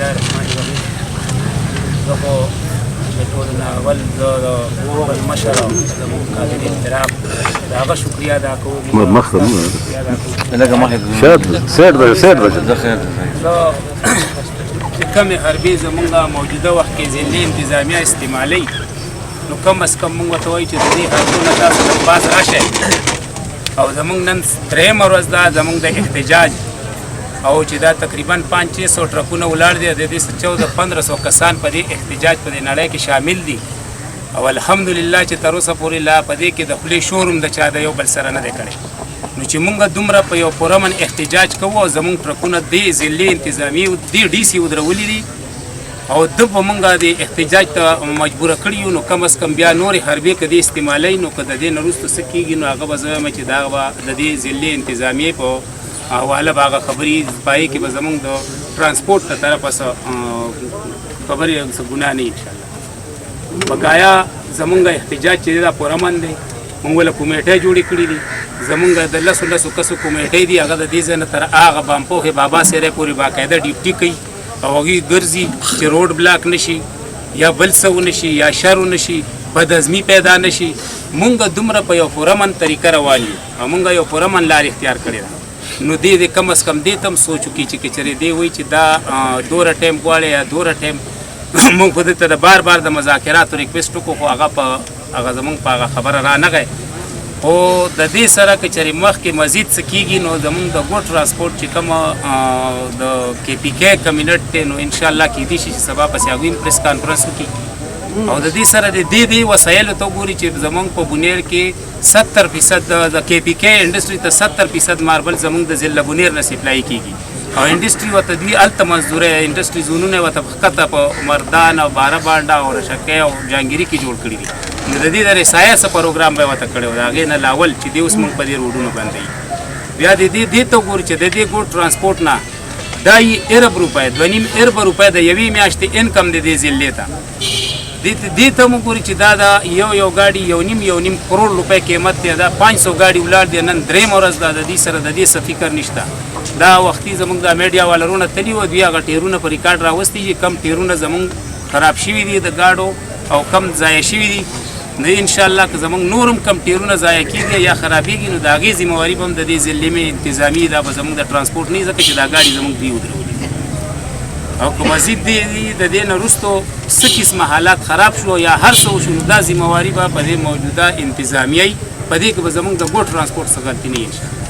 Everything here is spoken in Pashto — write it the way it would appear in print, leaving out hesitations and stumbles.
الله الرحمن الرحیم. زه خو د ټولو نه اول زه د خپل مشر او زموږ قابل احترام د هغه شکریه ادا کوم. چې کومې حربې زمونږ موجوده وخت کې ضلعي انتظامیه استعمالوي، نو کم از کم موږ ورته وایو چې د دې حربونو تاسو نن باز راشئ. او زمونږ نن درېیمه ورځ ده زمونږ د احتجاج، او چې دا تقریبا 500-600 ټرکونه ولاړ دي. د دې 1400-1500 کسان په دې احتجاج په دې نړۍ کې شامل دي. او الحمدلله چې تر اوسه پورې لا په دې کې د خولې شور هم د چا د یو بل سره نه دی کړی. نو چې مونږ دومره په یو پرامن احتجاج کوو او زمونږ ټرکونه دې ضلعي انتظامي دې ډي سي ودرولي دي او ده په مونږ د احتجاج ته مجبوره کړي یو، نو کم از کم بیا نورې حربې که دې استعمالوي، نو که د دې نه وروسته څه کېږي، نو هغه به زه وایم چې دا به د دې ضلعي انتظامیې په حواله به هغه خبرې پای کې به زمونږ د ترانسپورټ له طرفه څه خبرې څه ګناه نه انشاءالله. بقایا زمونږ احتجاج چې دا پرامن دی، مونږ له کمیټې جوړې کړي دي. زمونږ د 10 کسو کمیټې دي، هغه د دې ځای نه تر هغه بامپوهې بابا سیری پورې باقاعده ډیوټي کوي او هغوی ګرځي چې روډ بلاک نشي یا بل څه ونشي یا شر ونشي، بدعظمي پیدا نشي. مونږ دومره په یو پرامن طریقه روان یو او مونږ یو پرامن لار اختیار کړې ده. نو دې کم از کم دې ته هم سوچ وکړي چې کچرې دې وایي چې دا دوره ټایم غواړي یا دوره ټایم مونږ خو دې ته د بار د مذاکراتو ریکویسټ وکړو، خو هغه زمونږ په هغه خبره رانغی. خو د دې سره که چېرې مخکې مزید څه کېږي، نو زمونږ د ګوډ ترانسپورټ چې کومه د KPK کمیونټ دی، نو انشاءالله کېدای شي چې سبا پسې هغوی هم پریس کانفرنس وکړي او د دې سره د دې وسایلو ته وګوري چې زمونږ په بونیر کې 70% د KPK انډسټري ته 70% ماربل زمونږ د ضلع بونیر نه سپلای کېږي او انډسټري ورته دوی هلته مزدورۍ انډسټري زونونه ورته ښکته په مردان او باره بانډه او رشکۍ او جهانګیري کې جوړ کړي دي. نو د دې د رسایه څه پروګرام به یې ورته کړی و، د هغې نه لاول چې دی اوس موږ په دې روډونو بندوي. بیا د دې ته وګورو چې د دې ګوډ ترانسپورټ نه دا یې ارب روپۍ 2.5 ارب روپۍ د یوې میاشتې انکم د دې ضلعې ته. دې ته مو ګوري چې دا د یو ګاډي 1.5 کروڑ روپۍ قیمت دی. دا 500 ګاډي ولاړ دي. نن درېیمه ورځ ده، د دې سره د دې څه فکر نشته. دا وختي زمونږ د میډیا والرونه تلي وو، دوی هغه ټیرونه په ریکارډ راوستي چې کم ټیرونه زمونږ خراب شوي دي د ګاډو او کم ضایع شوي دي. نو انشاءالله که زمونږ نور هم کم ټیرونه ضایع کېږي یا خرابېږي، نو د هغې ذمهواري به هم د دې ضلعي انتظامي دا به زمونږ د ترانسپورټ نه وي، ځکه چې دا ګاډي زمونږ دوی ودرولي دي. او که مزید د دې نه وروستو څه قسمه حالات خراب شو یا هر څه وشو، نو دا ذمهواري به په دې موجوده انتظامیه وي، په دې کې به زمونږ د ګوډ ترانسپورټ څه غلطي نه وي انشاءالله.